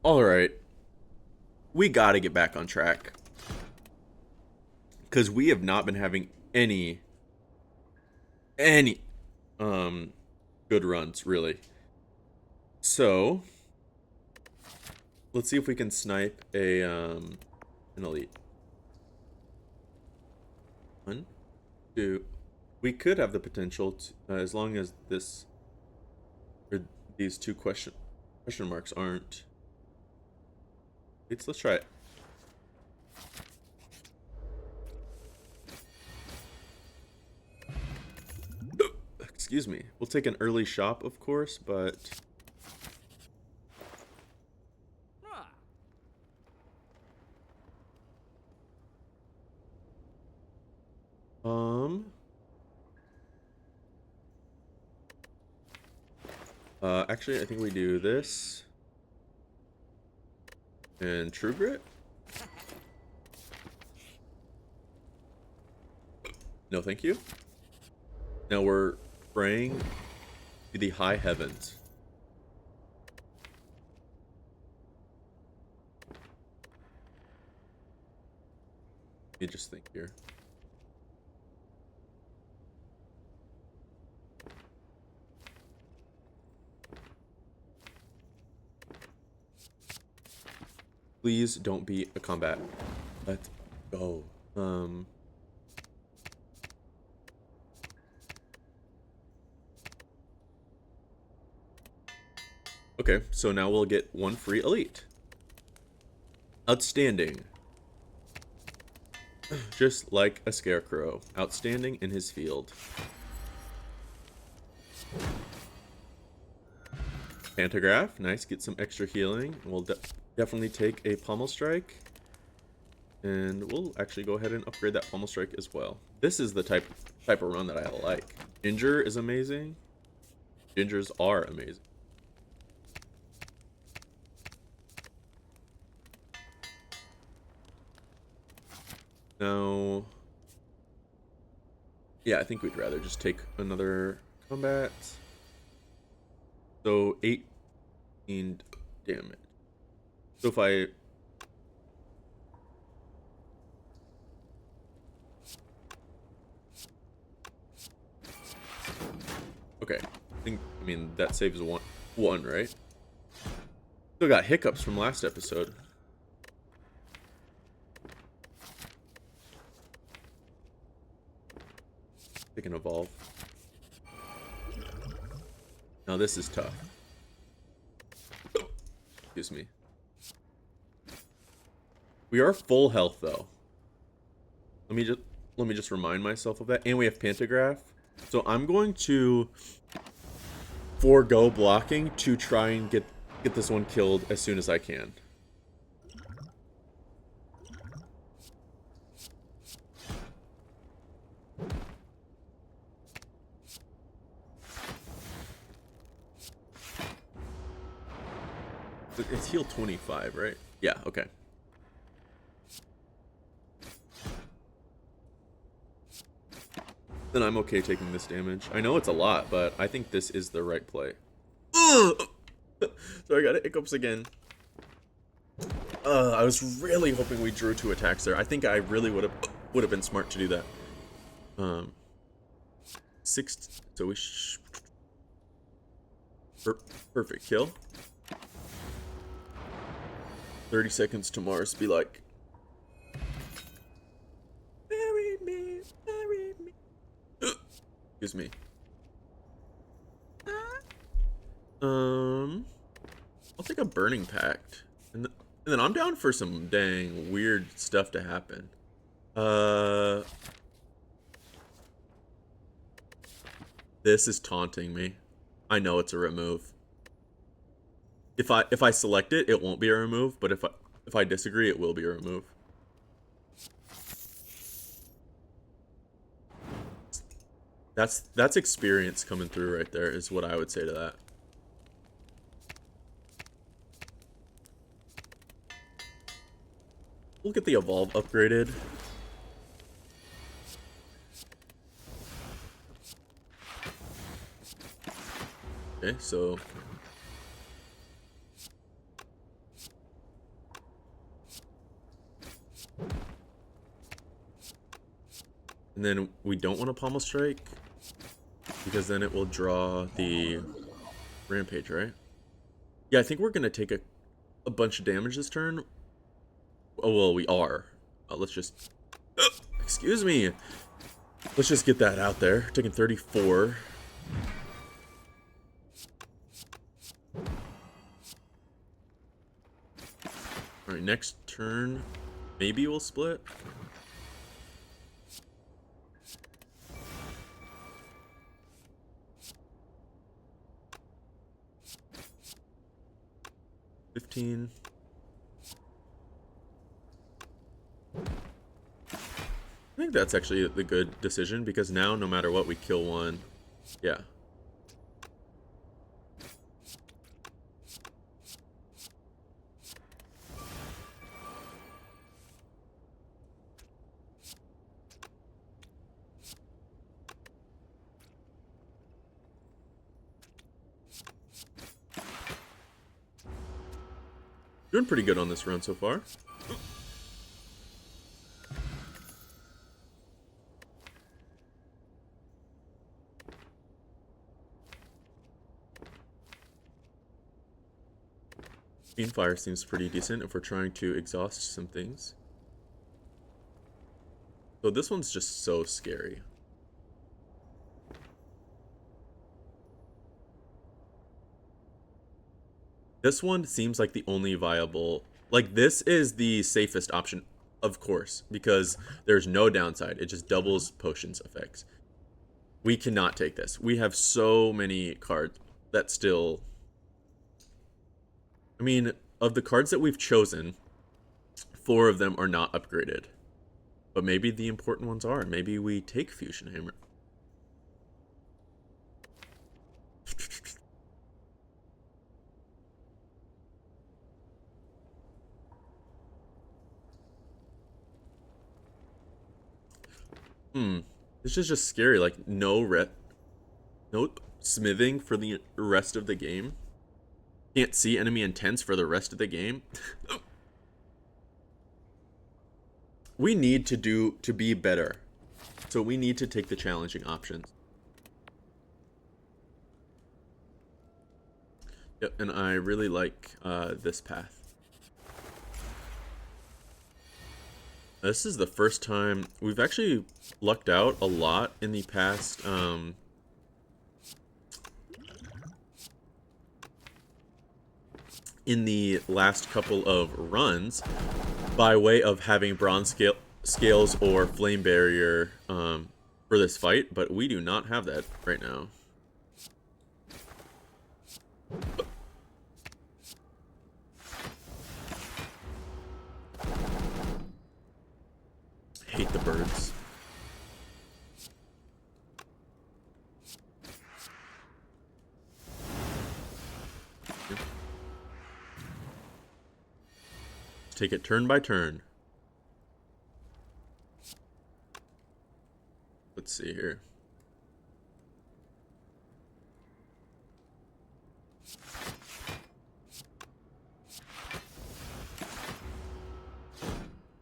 All right, we got to get back on track because we have not been having any um good runs really. So let's see if we can snipe a an elite. One, two. We could have the potential to, as long as this or these two question marks aren't. Let's try it. Excuse me. We'll take an early shop, of course, but um actually I think we do this and True Grit. No, thank you. Now we're praying to the high heavens. Let me just think here. Please don't be a combat. Let's go. Okay, so now we'll get one free elite. Outstanding. Just like a scarecrow. Outstanding in his field. Pantograph. Nice. Get some extra healing. We'll definitely take a pommel strike. And we'll actually go ahead and upgrade that pommel strike as well. This is the type of run that I like. Ginger is amazing. Gingers are amazing. Now, yeah, I think we'd rather just take another combat. So 18 damage. So if I okay, I mean that saves one, right? Still got hiccups from last episode. They can evolve. Now this is tough. Excuse me. We are full health though. Let me just remind myself of that. And we have Pantograph. So I'm going to forego blocking to try and get this one killed as soon as I can. It's heal 25, right? Yeah, okay. Then I'm okay taking this damage. I know it's a lot, but I think this is the right play. Ugh! So I got hiccups again. I was really hoping we drew two attacks there. I think I really would have been smart to do that. Six. So we. Perfect kill. 30 seconds to Mars. Be like, marry me, marry me. Excuse me. I'll take a Burning Pact, and then I'm down for some dang weird stuff to happen. This is taunting me. I know it's a remove. If I select it, it won't be a remove, but if I disagree, it will be a remove. That's experience coming through right there is what I would say to that. We'll get the evolve upgraded. Okay, so And then we don't want to pommel strike because then it will draw the rampage, right? Yeah, I think we're gonna take a bunch of damage this turn. Oh well, we are. Let's just excuse me. Let's just get that out there. Taking 34. All right, next turn, maybe we'll split. $15. I think that's actually the good decision because now no matter what we kill one. Yeah. Doing pretty good on this run so far. Fire seems pretty decent if we're trying to exhaust some things. So this one's just so scary. This one seems like the only viable... Like, this is the safest option, of course, because there's no downside. It just doubles potions effects. We cannot take this. We have so many cards that still... I mean, of the cards that we've chosen, 4 of them are not upgraded. But maybe the important ones are. Maybe we take Fusion Hammer. This is just scary. Like, no smithing for the rest of the game. Can't see enemy intents for the rest of the game. We need to be better. So we need to take the challenging options. Yep, and I really like this path. This is the first time we've actually lucked out a lot in the past. In the last couple of runs, by way of having bronze scales or flame barrier for this fight, but we do not have that right now. Hate the birds. Take it turn by turn. Let's see here.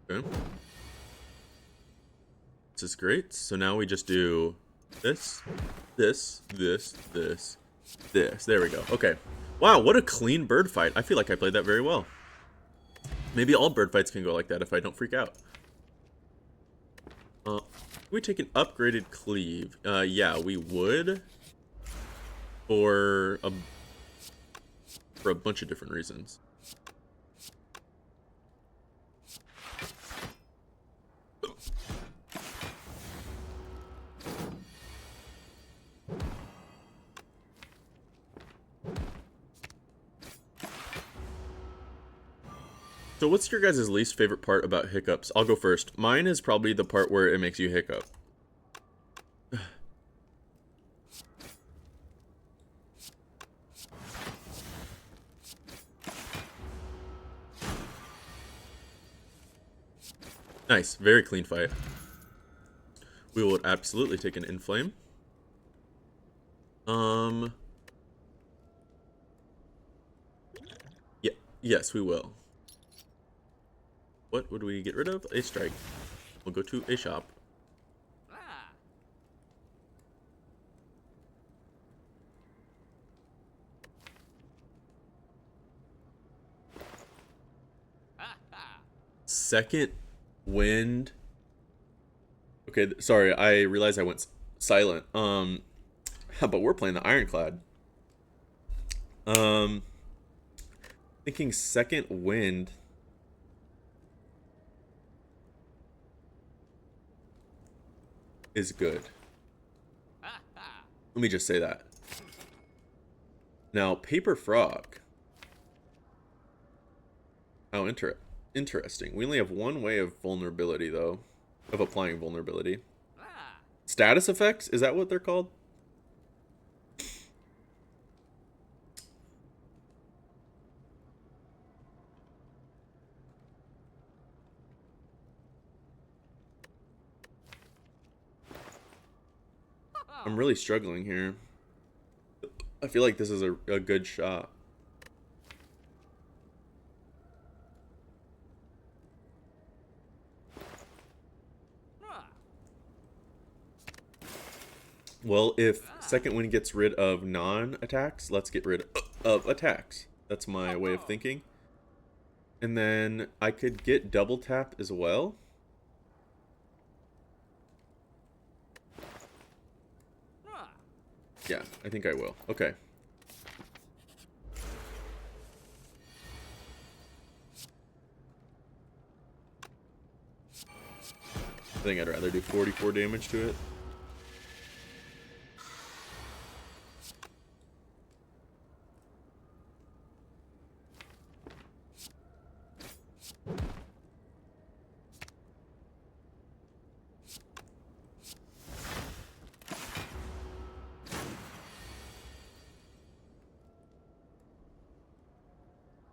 Okay. This is great. So now we just do this, this, this, this, this. There we go. Okay. Wow, what a clean bird fight. I feel like I played that very well. Maybe all bird fights can go like that if I don't freak out. We take an upgraded cleave. Yeah, we would. For a bunch of different reasons. So what's your guys' least favorite part about hiccups? I'll go first. Mine is probably the part where it makes you hiccup. Nice, very clean fight. We will absolutely take an inflame. Yeah, yes, we will. What would we get rid of? A strike. We'll go to a shop. second wind. Okay, sorry, I realized I went silent. But we're playing the Ironclad. Thinking second wind. Is good. Let me just say that. Now, Paper Frog. Oh, interesting. We only have one way of vulnerability, though. Of applying vulnerability. Status effects? Is that what they're called? I'm really struggling here. I feel like this is a good shot. Well, if second wind gets rid of non-attacks, let's get rid of attacks. That's my way of thinking. And then I could get double tap as well. Yeah, I think I will. Okay. I think I'd rather do 44 damage to it.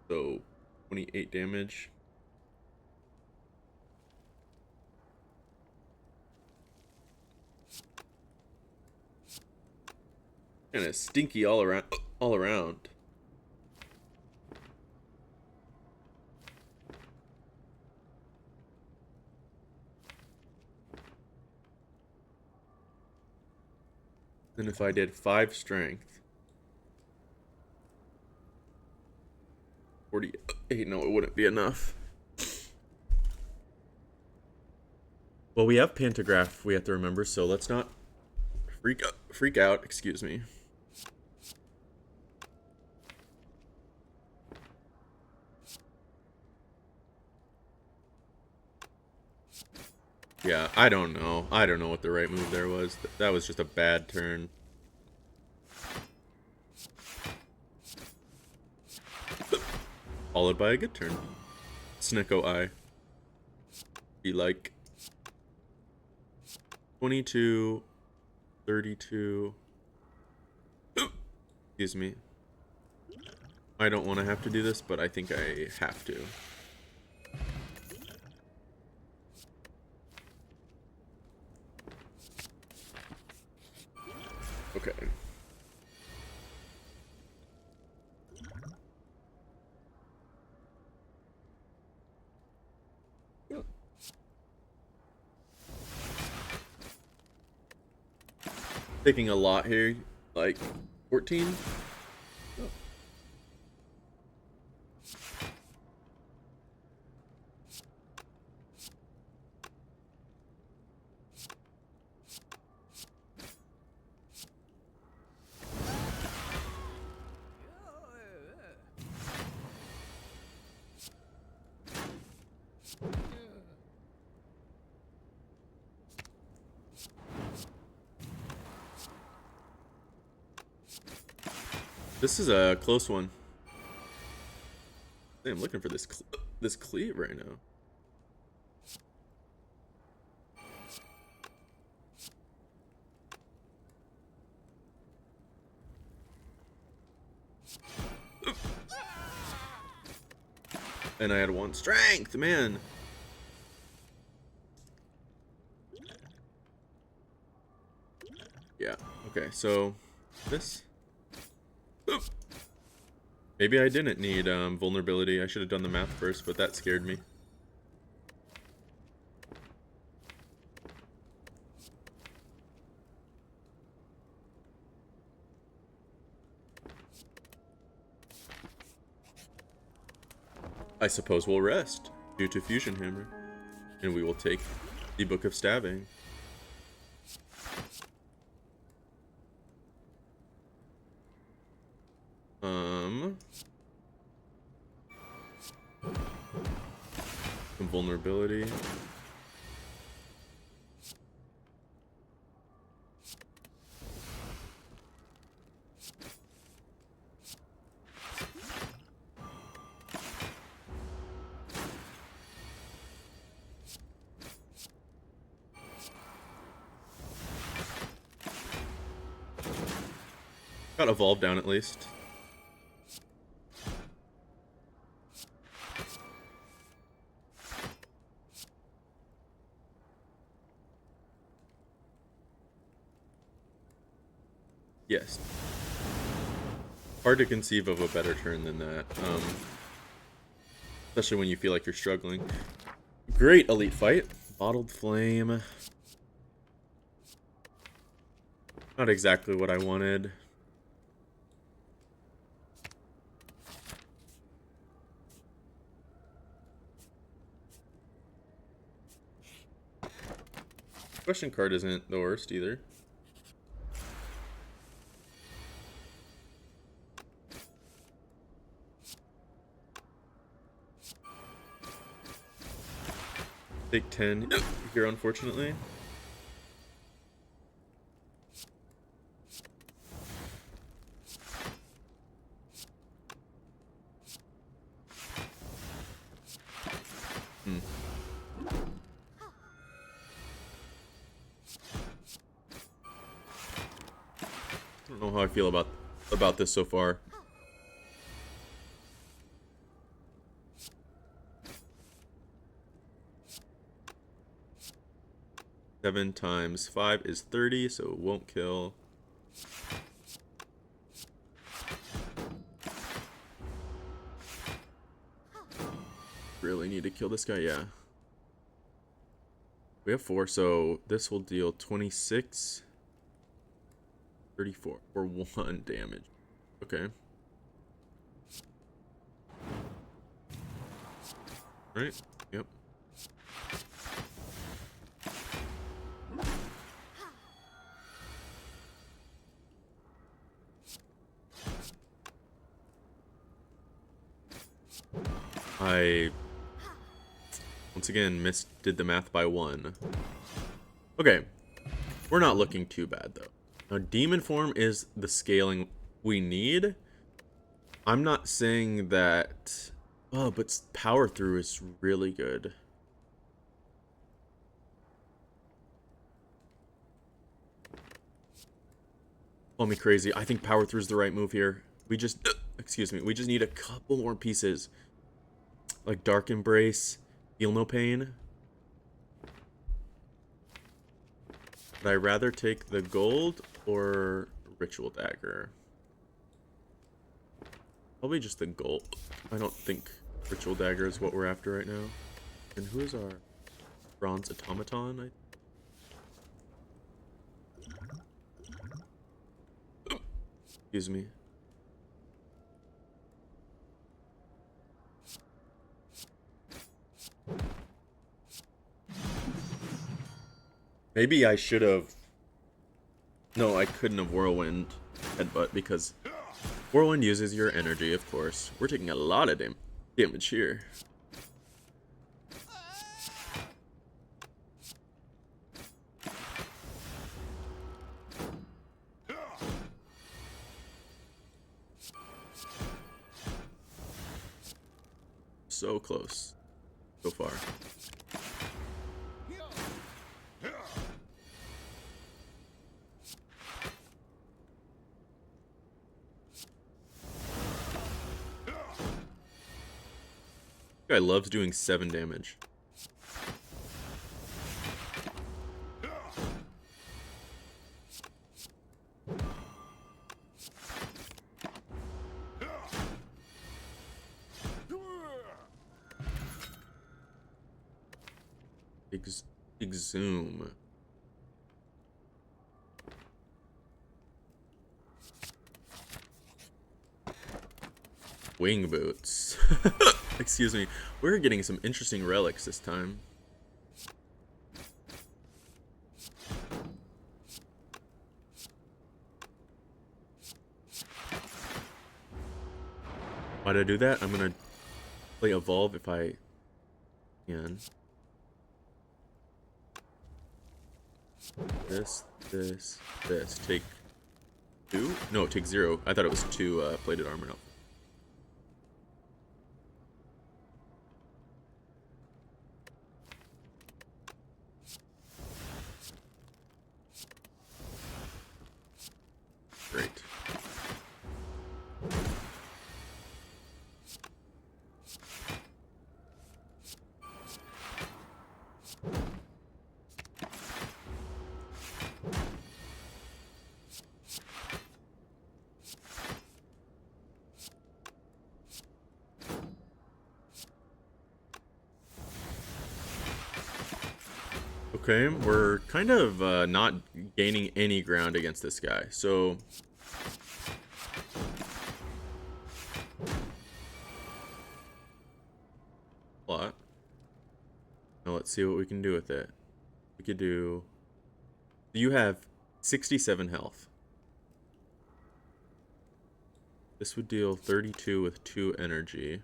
So, 28 damage. Kind of stinky all around. All around. Then if I did 5 strength. 48. No, it wouldn't be enough. Well, we have Pantograph, we have to remember, so let's not freak out, excuse me. Yeah, I don't know. I don't know what the right move there was. That was just a bad turn. Followed by a good turn. Snecko Eye. Be like 22, 32. Excuse me. I don't want to have to do this, but I think I have to. Okay. Taking a lot here, like 14. Oh. This is a close one. I'm looking for this cleave right now. And I had 1 strength, man. Yeah. Okay. So this. Oof. Maybe I didn't need vulnerability. I should have done the math first, but that scared me. I suppose we'll rest. due to Fusion Hammer. And we will take the Book of Stabbing. Some vulnerability. Got Evolve down at least. Yes. Hard to conceive of a better turn than that. Especially when you feel like you're struggling. Great elite fight. Bottled Flame. Not exactly what I wanted. Question card isn't the worst either. Take 10 here, unfortunately. I don't know how I feel about this so far. Seven times 5 is 30, so it won't kill. Really need to kill this guy, yeah. We have 4, so this will deal 26, 34 for 1 damage. Okay. Right? Yep. I once again did the math by 1. Okay. We're not looking too bad though. Now demon form is the scaling we need. I'm not saying that but power through is really good. Call me crazy. I think power through is the right move here. We just excuse me, we just need a couple more pieces. Like Dark Embrace, Feel No Pain. Would I rather take the gold or Ritual Dagger? Probably just the gold. I don't think Ritual Dagger is what we're after right now. And who is our Bronze Automaton? Excuse me. Maybe I should have... No, I couldn't have Whirlwind Headbutt because Whirlwind uses your energy, of course. We're taking a lot of damage here. So close so far. Guy loves doing 7 damage. Exhume. Wing boots. Excuse me. We're getting some interesting relics this time. Why'd I do that? I'm gonna play evolve if I can. This. Take 2? No, take 0. I thought it was 2 plated armor. No. Great. Okay, we're kind of not gaining any ground against this guy, so... Plot. Now let's see what we can do with it. We could do... You have 67 health. This would deal 32 with 2 energy.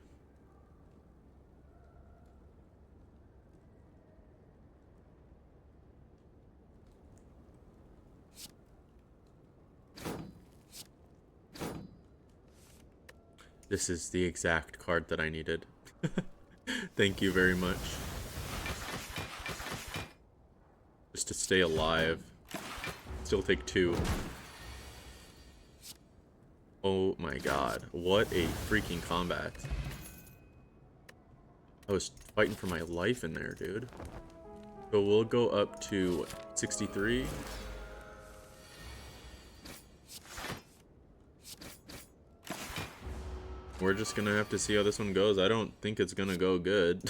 This is the exact card that I needed. Thank you very much. Just to stay alive. Still take 2. Oh my god. What a freaking combat. I was fighting for my life in there, dude. So we'll go up to 63. We're just gonna have to see how this one goes. I don't think it's gonna go good.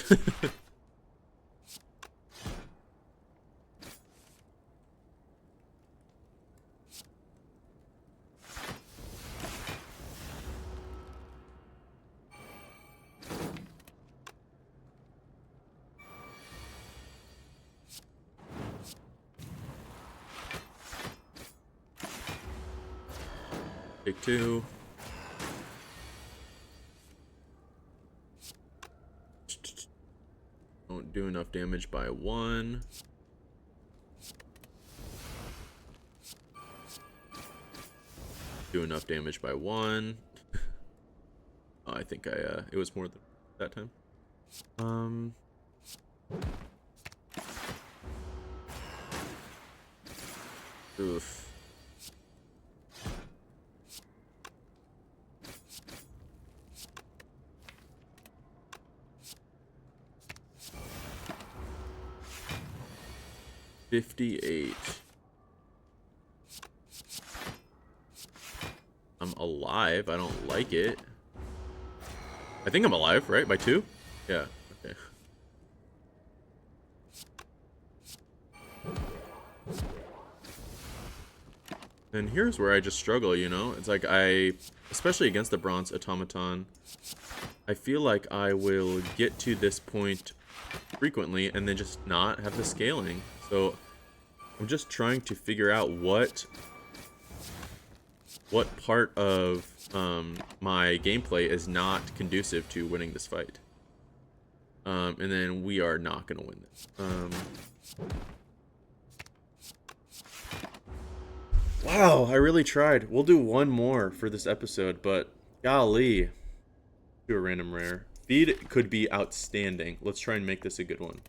Take 2. Don't do enough damage by 1. Do enough damage by 1. Oh, I think it was more than that time. Oof. $58. I'm alive. I don't like it. I think I'm alive, right? By 2? Yeah. Okay. And here's where I just struggle, you know? It's like especially against the bronze automaton, I feel like I will get to this point frequently and then just not have the scaling. So I'm just trying to figure out what part of my gameplay is not conducive to winning this fight. And then we are not gonna win this. Wow, I really tried. We'll do one more for this episode, but golly, do a random rare. Feed could be outstanding. Let's try and make this a good one.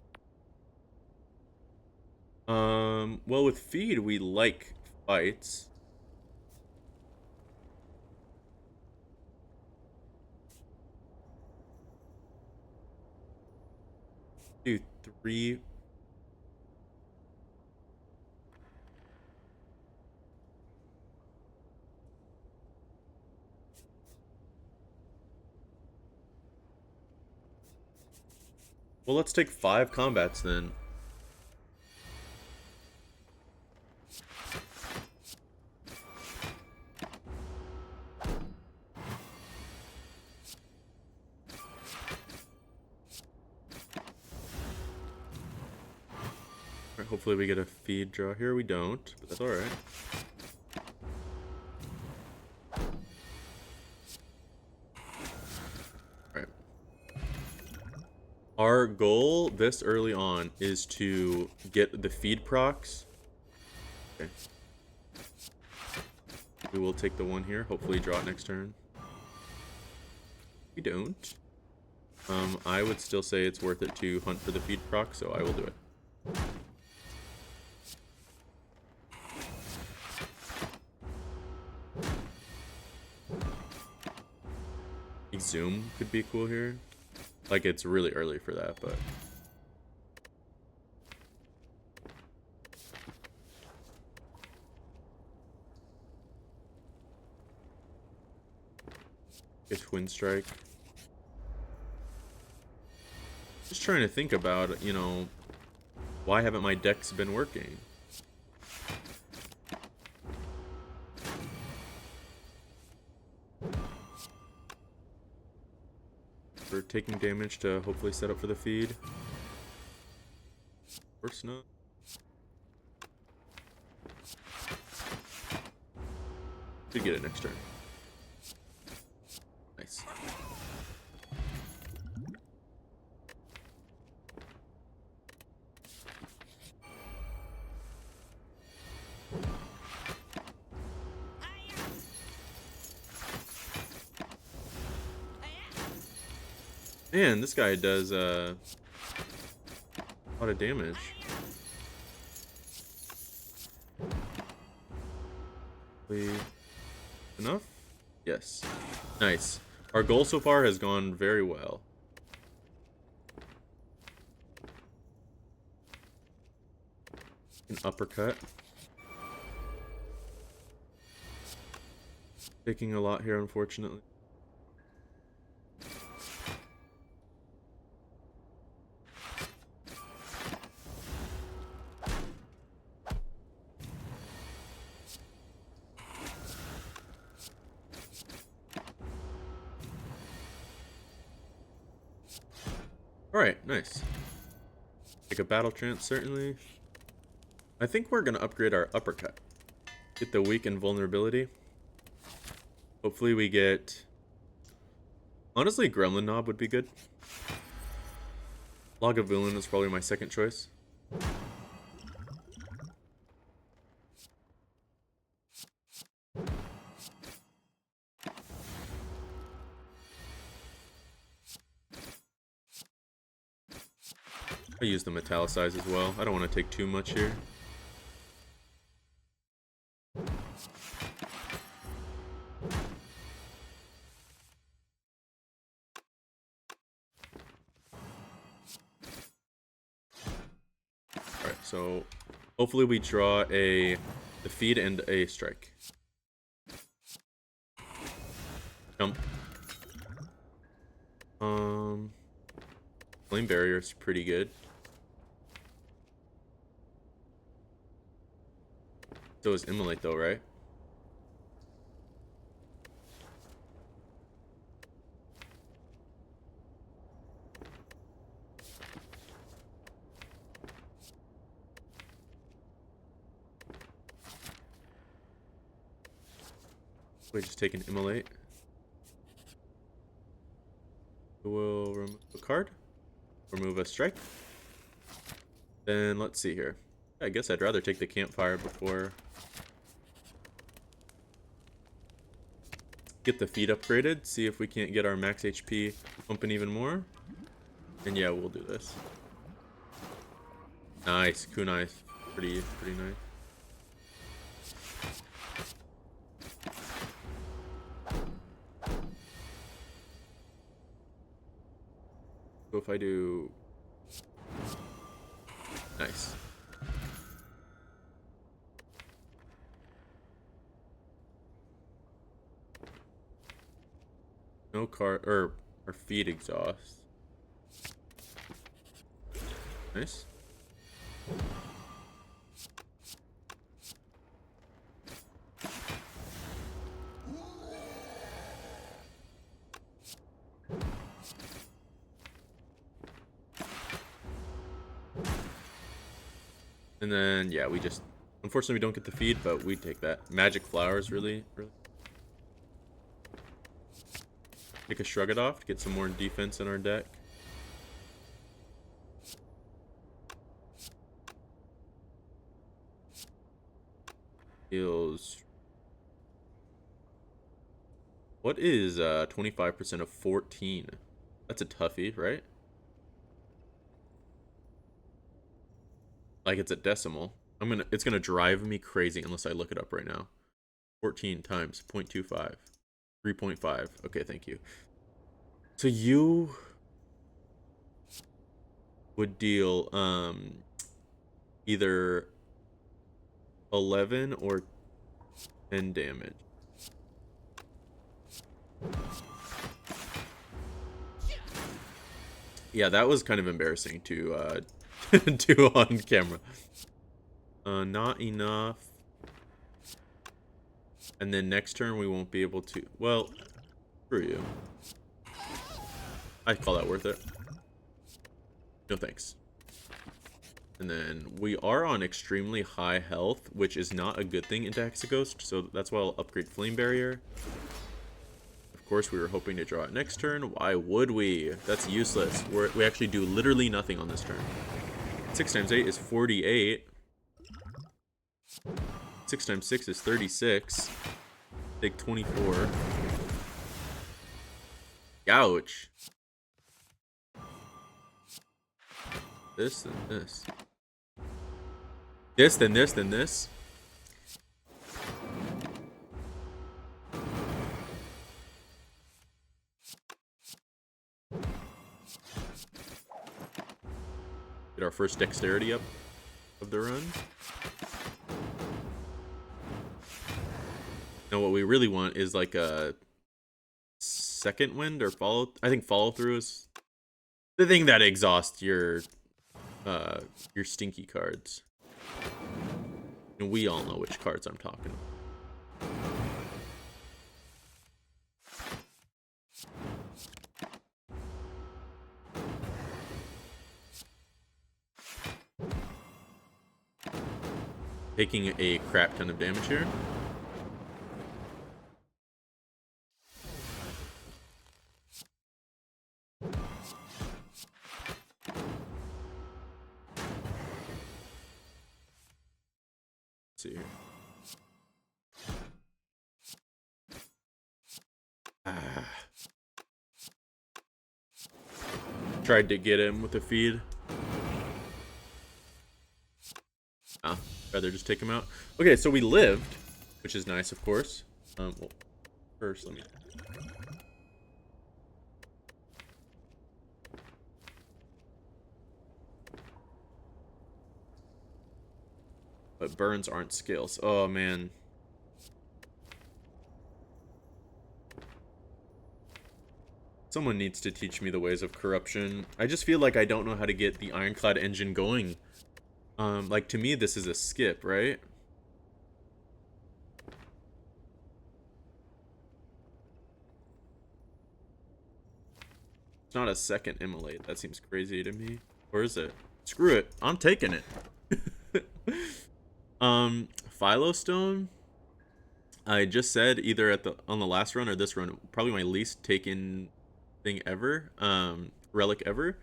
Well, with feed, we like fights. Do 3. Well, let's take 5 combats then. Hopefully we get a feed draw here. We don't, but that's alright. Alright. Our goal this early on is to get the feed procs. Okay. We will take the one here. Hopefully draw it next turn. We don't. I would still say it's worth it to hunt for the feed proc, so I will do it. Zoom could be cool here. Like, it's really early for that, but... a twin strike. Just trying to think about, you know, why haven't my decks been working? We're taking damage to hopefully set up for the feed. Of course not. Should get it next turn. Nice. Man, this guy does a lot of damage. Enough? Yes. Nice. Our goal so far has gone very well. An uppercut. Taking a lot here, unfortunately. Alright, nice. Take a battle trance, certainly. I think we're going to upgrade our uppercut. Get the weak and vulnerability. Hopefully we get... Honestly, Gremlin Knob would be good. Lagavulin is probably my second choice. I use the metallicize as well. I don't want to take too much here. Alright, so hopefully we draw the feed and a strike. Jump. Flame barrier is pretty good. So is Immolate though, right? Wait, just take an Immolate. We'll remove a card. Remove a strike. Then let's see here. I guess I'd rather take the campfire before... Get the feed upgraded, see if we can't get our max HP pumping even more. And yeah, we'll do this. Nice, kunai, pretty nice. So if I do... Nice. No card, or feed exhaust. Nice. And then, yeah, we just... Unfortunately, we don't get the feed, but we take that. Magic Flowers, really. Take a Shrug It Off to get some more defense in our deck. Heals... What is 25% of 14? That's a toughie, right? Like, it's a decimal. It's gonna drive me crazy unless I look it up right now. 14 times 0.25. 3.5. Okay, thank you. So you would deal either 11 or 10 damage. Yeah, that was kind of embarrassing to do on camera. Not enough. And then next turn we won't be able to. Well, screw you. I call that worth it. No thanks. And then we are on extremely high health, which is not a good thing into Hexaghost, so that's why I'll upgrade Flame Barrier. Of course, we were hoping to draw it next turn. Why would we? That's useless. We actually do literally nothing on this turn. 6 times 8 is 48. 6 times 6 is 36. Take 24. Ouch. This, then this. This, then this, then this. Get our first dexterity up of the run. Now what we really want is like a second wind or follow. I think follow through is the thing that exhausts your stinky cards. And we all know which cards I'm talking about. Taking a crap ton of damage here. Let's see here. Tried to get him with a feed. Rather just take him out. Okay, so we lived, which is nice, of course. Well, first, let me... But burns aren't skills. Oh, man. Someone needs to teach me the ways of corruption. I just feel like I don't know how to get the Ironclad engine going. Like, to me, this is a skip, right? It's not a second immolate. That seems crazy to me. Or is it? Screw it. I'm taking it. Philostone. I just said either on the last run or this run, probably my least taken thing ever. Relic ever.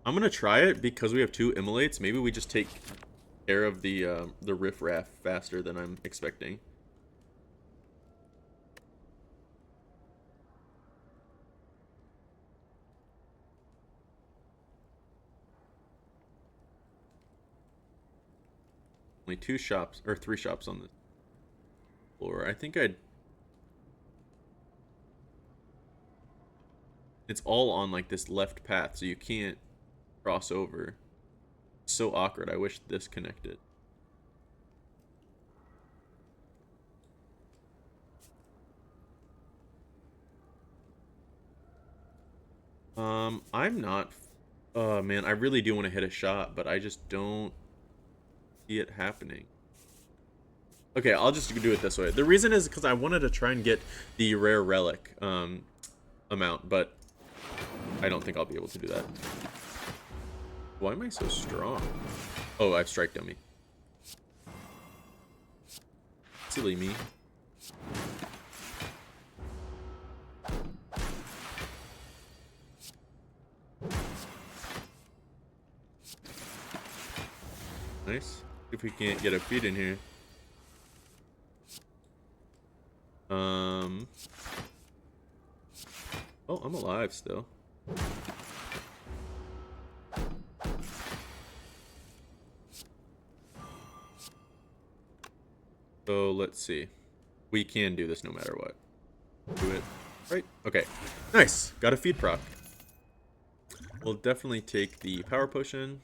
I'm gonna try it because we have 2 immolates. Maybe we just take care of the riffraff faster than I'm expecting. Only 2 shops or 3 shops on the floor. I think it's all on like this left path, so you can't cross over. It's so awkward. I wish this connected. I'm not. Oh man, I really do want to hit a shot, but I just don't see it happening. Okay, I'll just do it this way. The reason is because I wanted to try and get the rare relic amount, but I don't think I'll be able to do that. Why am I so strong? Oh, I have strike dummy. Silly me. Nice. If we can't get a feed in here. Oh, I'm alive still. So let's see. We can do this no matter what. Do it. Right? Okay. Nice. Got a feed proc. We'll definitely take the power potion.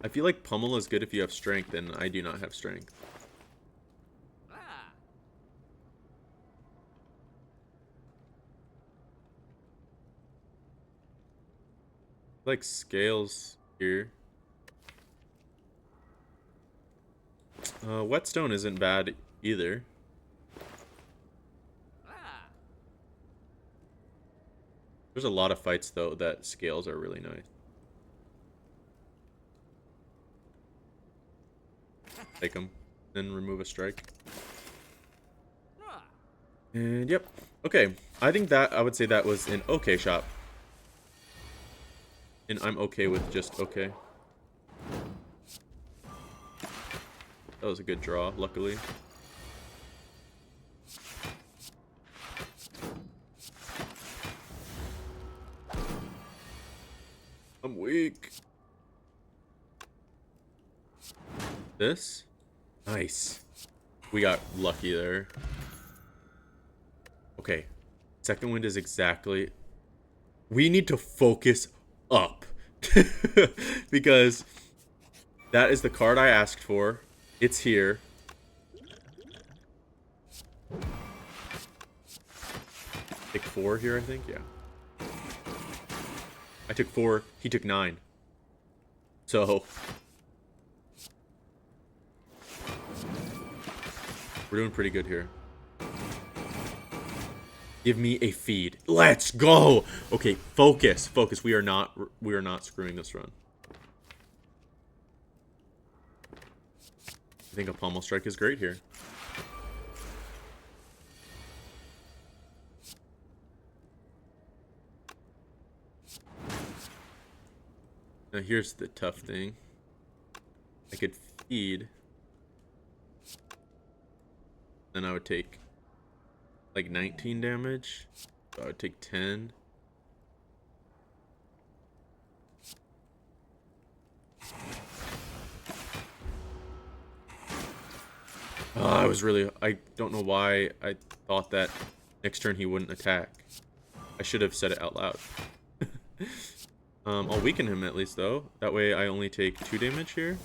I feel like pummel is good if you have strength, and I do not have strength. Like scales here. Whetstone isn't bad either. There's a lot of fights though that scales are really nice. Take them, then remove a strike. And yep. Okay. I think that I would say that was an okay shop. And I'm okay with just okay. That was a good draw, luckily. I'm weak. This? Nice. We got lucky there. Okay. Second wind is exactly... We need to focus up. Because that is the card I asked for. It's here. Take 4 here, I think? Yeah. I took 4. He took 9. So... We're doing pretty good here. Give me a feed. Let's go. Okay, focus. Focus. We are not screwing this run. I think a pommel strike is great here. Now here's the tough thing. I could feed. Then I would take like 19 damage. So I would take 10. I don't know why I thought that next turn he wouldn't attack. I should have said it out loud. I'll weaken him at least though. That way I only take 2 damage here.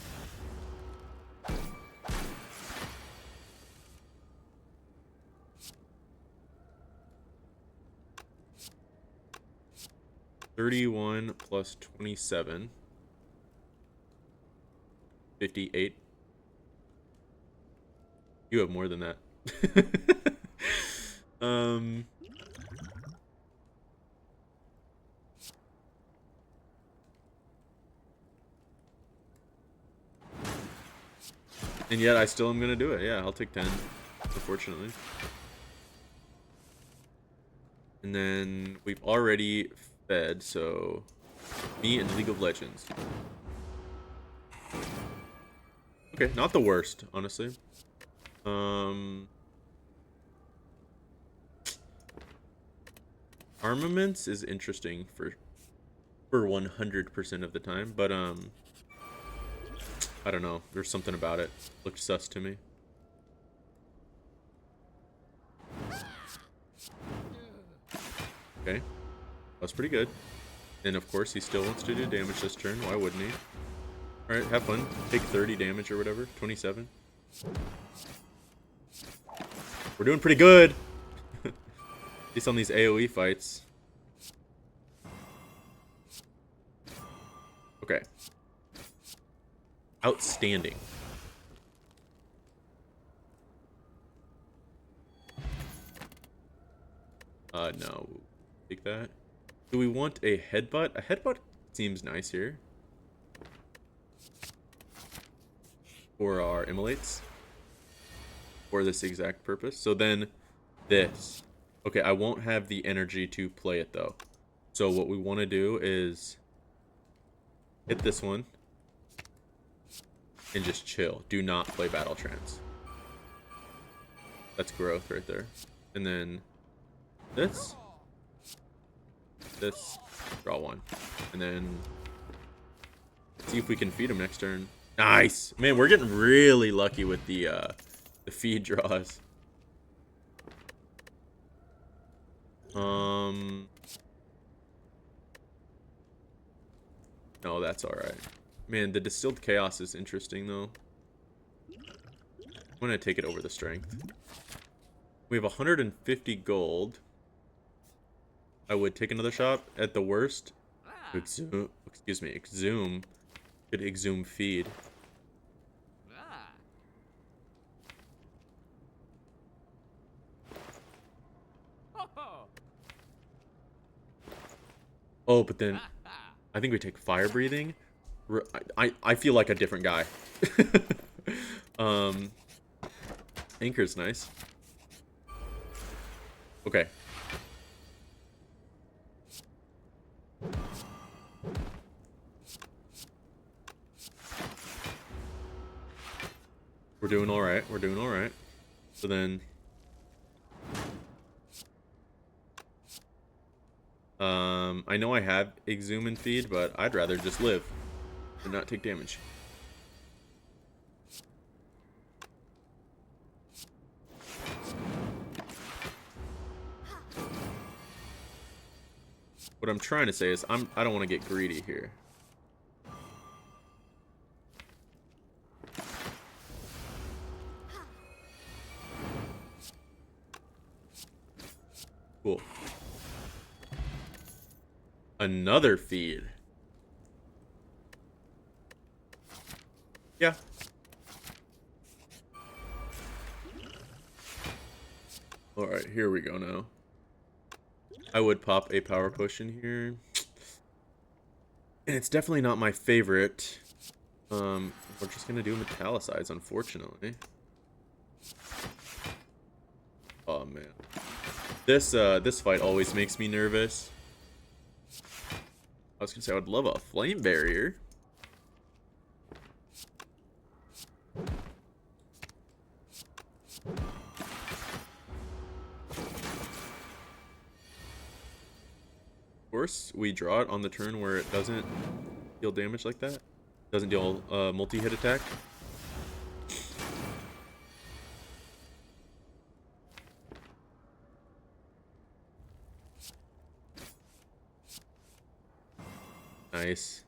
$31 plus 27. 58. You have more than that. And yet I still am gonna do it. Yeah, I'll take 10, unfortunately. And then we've already fed, so me and League of Legends. Okay, not the worst, honestly. Armaments is interesting for 100% of the time, but I don't know. There's something about it. Looked sus to me. Okay, that's pretty good. And of course, he still wants to do damage this turn. Why wouldn't he? All right, have fun. Take 30 damage or whatever. 27. We're doing pretty good. At least on these AoE fights. Okay. Outstanding. No. Take that. Do we want a headbutt? A headbutt seems nice here. For our immolates. For this exact purpose. So then this. Okay, I won't have the energy to play it though. So what we want to do is hit this one and just chill. Do not play Battle Trance. That's growth right there. And then this, draw one, and then see if we can feed him next turn. Nice, man. We're getting really lucky with the feed draws. No, that's all right. Man, the Distilled Chaos is interesting though. I'm gonna take it over the Strength. We have 150 gold. I would take another shot at the worst. Exhume, excuse me, exhume. Could exhume feed. Oh, but then I think we take fire breathing. I feel like a different guy. Anchor's nice. Okay. We're doing all right. We're doing all right. So then, I know I have exhume and feed, but I'd rather just live and not take damage. What I'm trying to say is I don't want to get greedy here. Cool. Another feed. Yeah. Alright, here we go now. I would pop a power potion here. And it's definitely not my favorite. We're just gonna do metallicize, unfortunately. Oh man. This fight always makes me nervous. I was gonna say I would love a flame barrier. Of course, we draw it on the turn where it doesn't deal damage like that. Doesn't deal multi-hit attack. Nice.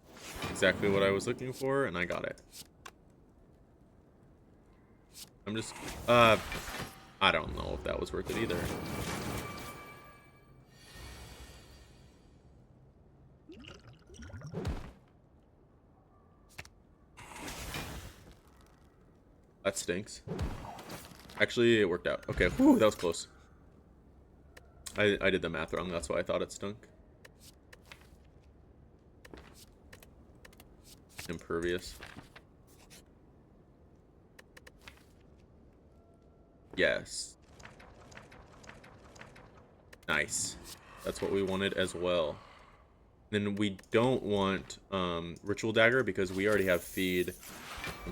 Exactly what I was looking for, and I got it. I'm just, I don't know if that was worth it either. That stinks. Actually, it worked out. Okay, whew, that was close. I did the math wrong, that's why I thought it stunk. Impervious. Yes. Nice. That's what we wanted as well. Then we don't want Ritual Dagger because we already have feed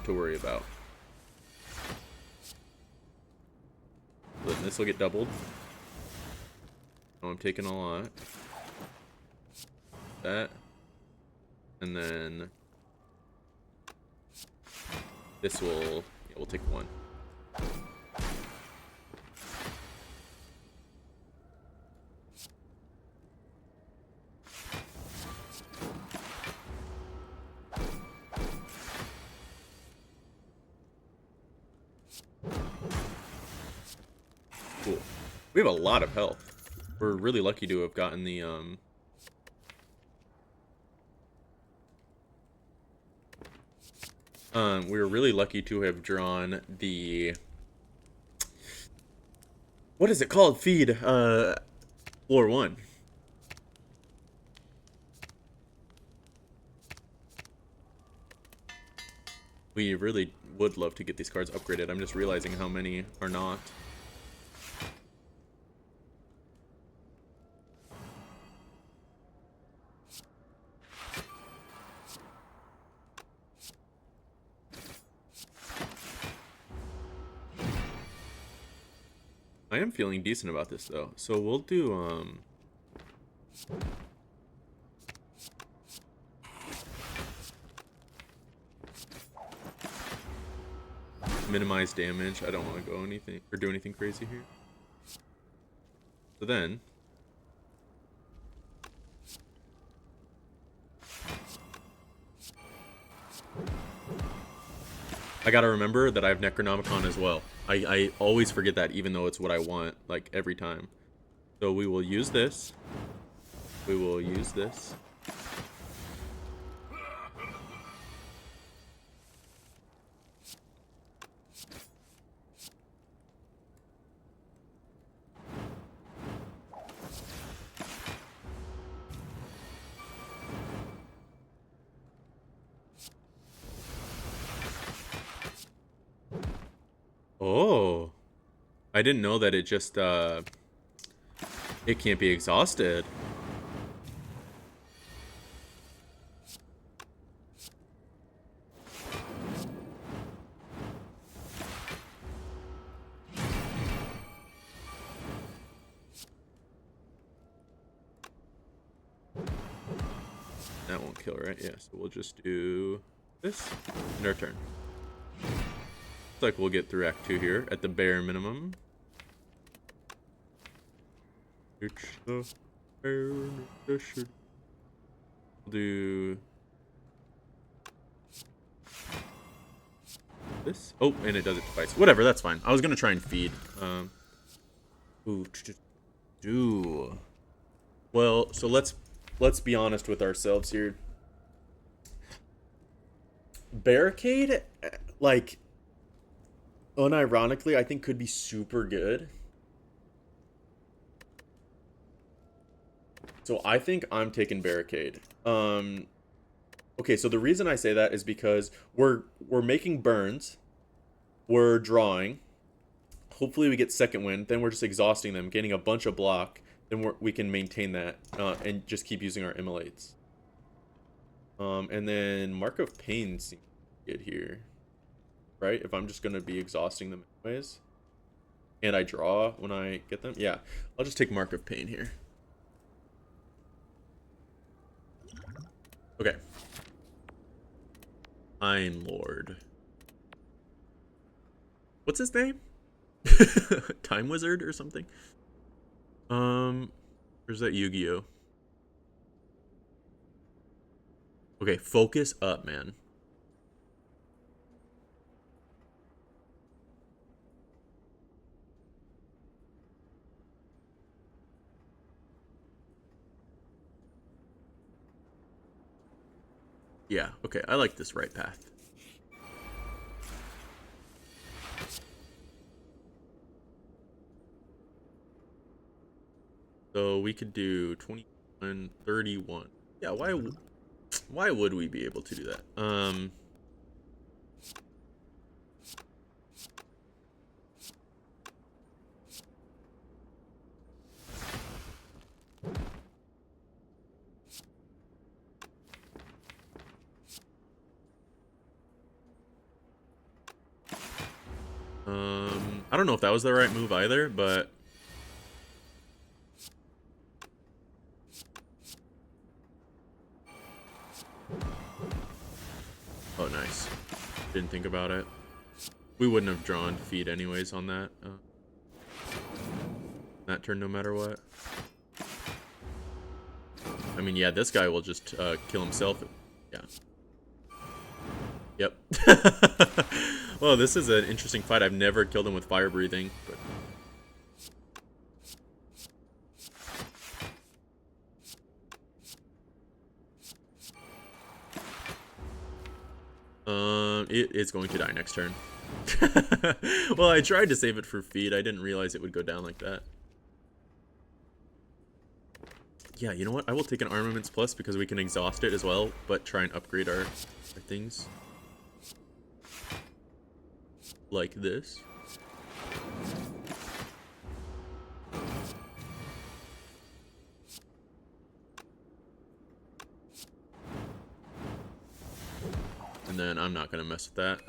to worry about. Then this will get doubled. Oh, I'm taking a lot. That. And then this will, yeah, we'll take one. Cool. We have a lot of health. We're really lucky to have gotten the We were really lucky to have drawn the, what is it called? Feed, floor 1. We really would love to get these cards upgraded. I'm just realizing how many are not. I am feeling decent about this though. So we'll do minimize damage. I don't want to go anything or do anything crazy here. So then I gotta remember that I have Necronomicon as well. I always forget that, even though it's what I want, like, every time. So we will use this. We will use this. Oh. I didn't know that it just, it can't be exhausted. That won't kill, right? Yeah, so we'll just do this and our turn. Looks like we'll get through Act 2 here at the bare minimum. It's the bare necessity. We'll do this. Oh, and it does it twice. Whatever, that's fine. I was gonna try and feed. Do. Well, so let's be honest with ourselves here. Barricade, like, unironically, I think could be super good. So I think I'm taking Barricade. Okay, so the reason I say that is because we're making burns, we're drawing. Hopefully we get second wind, then we're just exhausting them, getting a bunch of block. Then we can maintain that and just keep using our immolates. And then Mark of Pain seems good here, right? If I'm just gonna be exhausting them anyways, and I draw when I get them, yeah, I'll just take Mark of Pain here. Okay. Iron Lord. What's his name? Time Wizard or something? Where's that Yu-Gi-Oh? Okay, focus up, man. Yeah, okay, I like this right path. So we could do 21, 31. Yeah, why would we be able to do that? I don't know if that was the right move either, but oh, nice. Didn't think about it. We wouldn't have drawn feed anyways on that. That turn no matter what. I mean, yeah, this guy will just kill himself. Yeah. Yep. Well, this is an interesting fight. I've never killed him with fire breathing, but It is going to die next turn. Well, I tried to save it for feed. I didn't realize it would go down like that. Yeah, you know what? I will take an Armaments Plus because we can exhaust it as well, but try and upgrade our things. Like this. And then I'm not going to mess with that.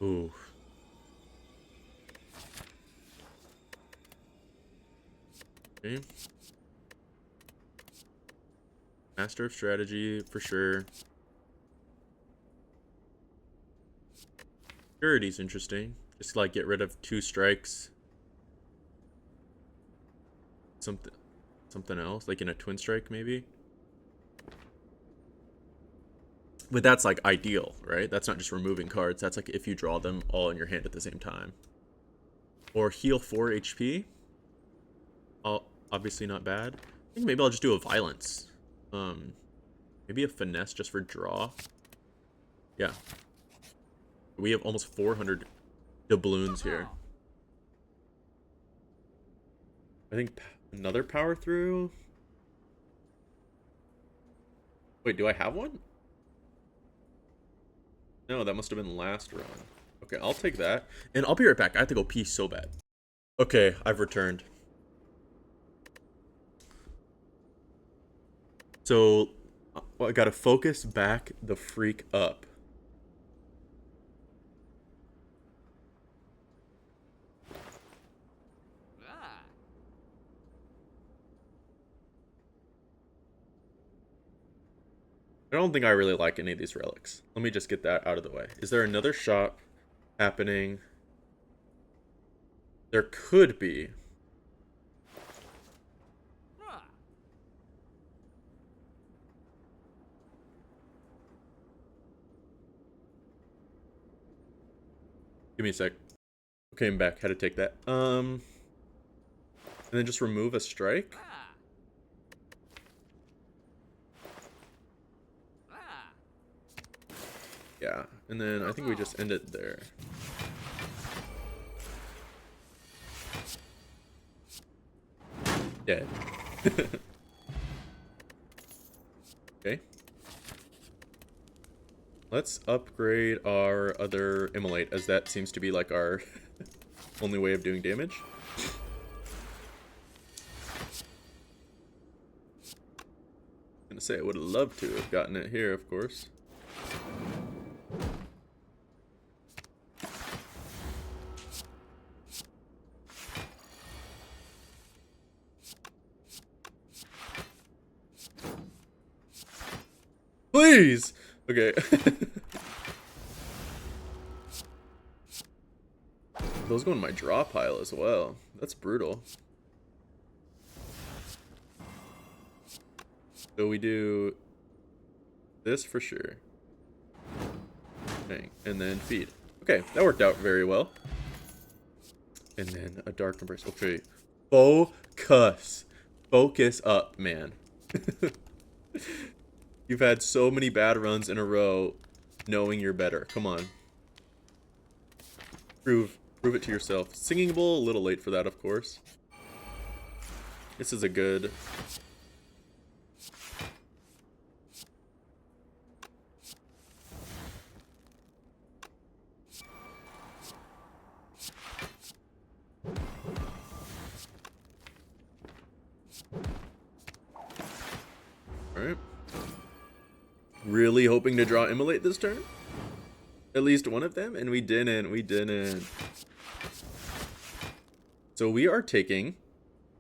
Ooh. Okay. Master of Strategy, for sure. Security's interesting. Just like get rid of 2 strikes. Something else, like in a twin strike maybe. But that's like ideal, right? That's not just removing cards. That's like if you draw them all in your hand at the same time. Or heal 4 HP. Obviously not bad. I think maybe I'll just do a Violence. Maybe a Finesse just for draw. Yeah. We have almost 400 doubloons here. I think another Power Through. Wait, do I have one? No, that must have been last run. Okay, I'll take that. And I'll be right back. I have to go pee so bad. Okay, I've returned. So, I gotta focus back the freak up. I don't think I really like any of these relics. Let me just get that out of the way. Is there another shop happening? There could be. Give me a sec. Okay, I'm back. Had to take that. And then just remove a strike. Yeah, and then I think we just end it there. Dead. Okay. Let's upgrade our other Immolate, as that seems to be like our only way of doing damage. I'm gonna say I would have loved to have gotten it here, of course. Please! Okay. Those go in my draw pile as well. That's brutal. So we do this for sure. Dang. And then feed. Okay, that worked out very well. And then a dark embrace. Okay. Focus. Focus up, man. You've had so many bad runs in a row knowing you're better. Come on. Prove it to yourself. Singing Bowl, a little late for that, of course. This is a good... Alright. Really hoping to draw Immolate this turn? At least one of them? And we didn't. We didn't. So we are taking,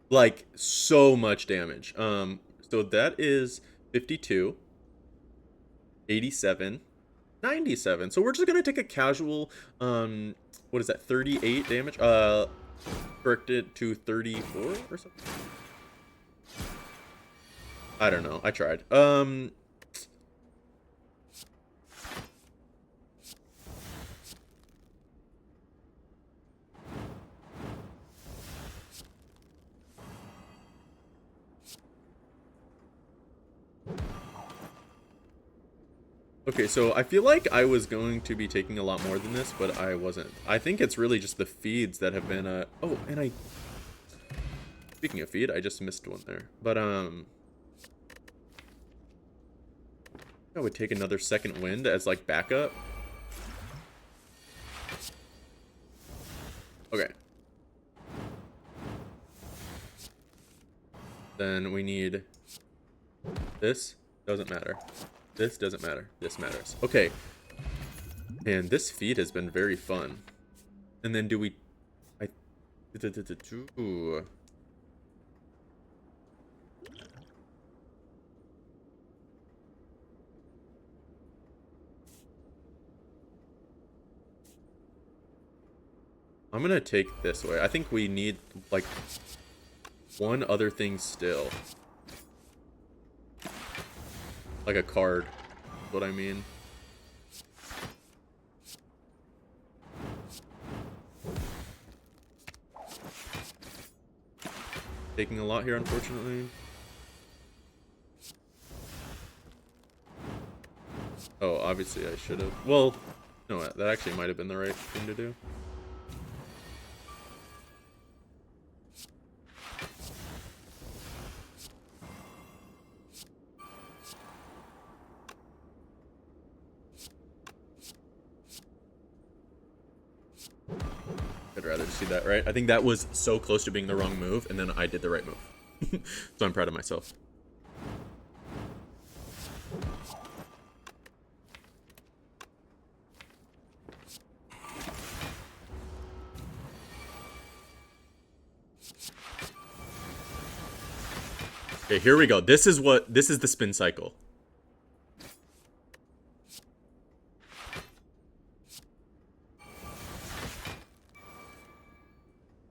like, so much damage. So that is 52, 87, 97. So we're just gonna take a casual, what is that, 38 damage? Corrected to 34 or something? I don't know. I tried. Okay, so I feel like I was going to be taking a lot more than this, but I wasn't. I think it's really just the feeds that have been, oh, and speaking of feed, I just missed one there. But, I would take another second wind as, like, backup. Okay. Then we need this. Doesn't matter. This doesn't matter. This matters. Okay. And this feed has been very fun. And then do we... I... Ooh. I'm gonna take this way. I think we need, like, one other thing still. Like a card. Is what I mean. Taking a lot here, unfortunately. Oh, obviously I should have. Well, no, that actually might have been the right thing to do. I'd rather see that, right? I think that was so close to being the wrong move, and then I did the right move. So I'm proud of myself. Okay, here we go. This is the spin cycle.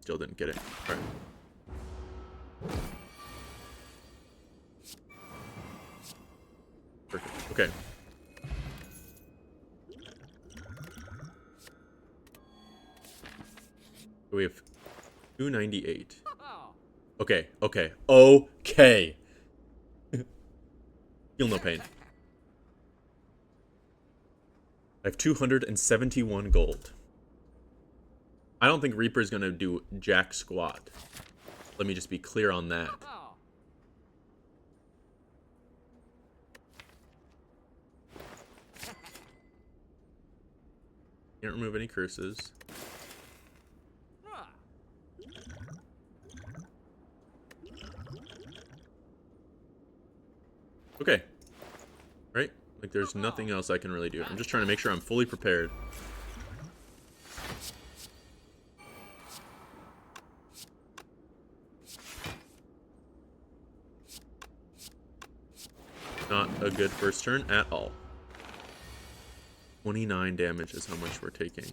Still didn't get it. All right. Perfect. Okay. So we have 298. Okay, okay, okay. Feel no pain. I have 271 gold. I don't think Reaper's gonna do jack squat. Let me just be clear on that. Can't remove any curses. Okay. Right? Like, there's nothing else I can really do. I'm just trying to make sure I'm fully prepared. Not a good first turn at all. 29 damage is how much we're taking.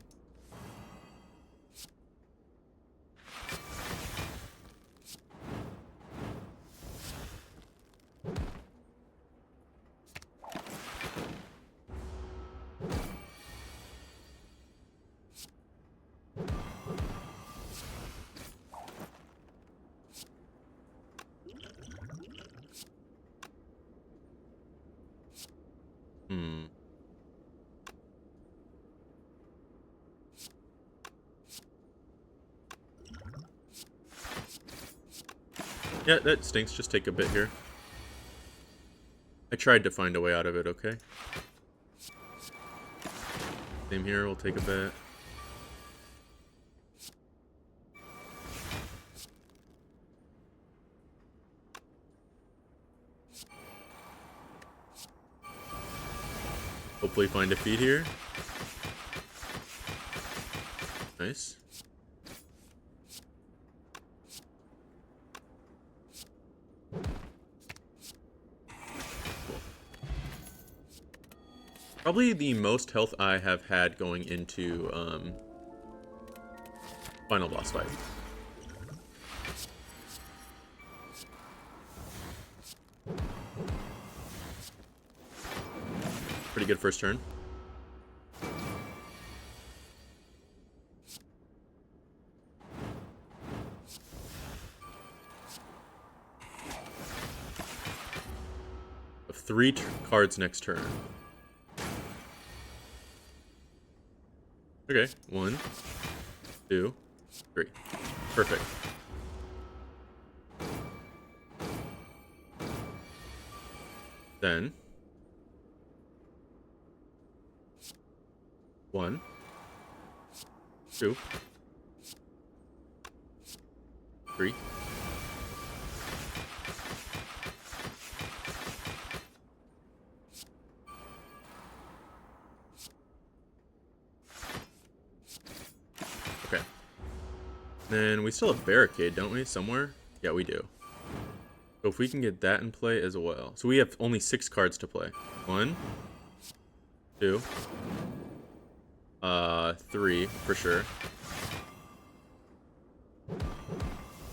Yeah, that stinks. Just take a bit here. I tried to find a way out of it, okay? Same here, we'll take a bit. Hopefully find a feed here. Nice. Probably the most health I have had going into final boss fight. Pretty good first turn. Of 3 cards next turn. Okay, 1, 2, 3. Perfect. Then 1, 2, 3. Okay. Then we still have barricade, don't we? Somewhere? Yeah, we do. So if we can get that in play as well. So we have only 6 cards to play. 1, 2, 3 for sure.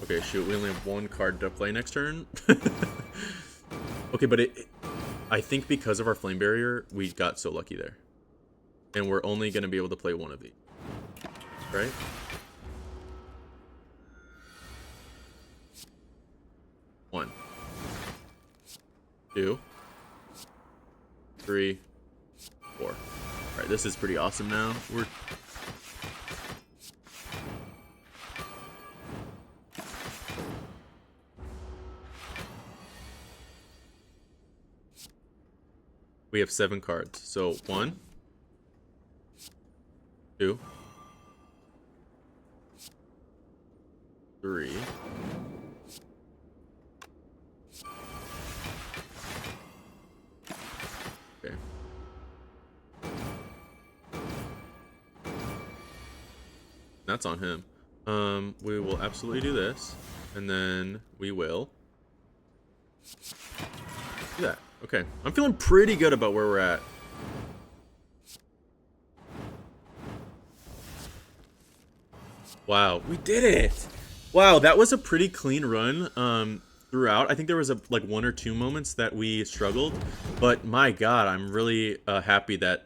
Okay, shoot, we only have 1 card to play next turn. Okay, but I think because of our flame barrier, we got so lucky there. And we're only going to be able to play 1 of these. Right? One, 2, 3, 4. All right, this is pretty awesome now. We have 7 cards. So 1, 2, 3. Okay. That's on him. We will absolutely do this, and then we will do that. Okay, I'm feeling pretty good about where we're at. Wow, we did it! Wow, that was a pretty clean run throughout. I think there was like 1 or 2 moments that we struggled, but my God, I'm really happy that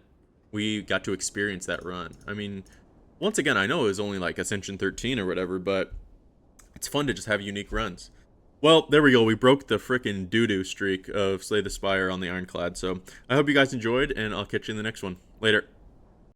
we got to experience that run. I mean, once again, I know it was only like Ascension 13 or whatever, but it's fun to just have unique runs. Well, there we go. We broke the frickin' doo-doo streak of Slay the Spire on the Ironclad. So I hope you guys enjoyed, and I'll catch you in the next one. Later.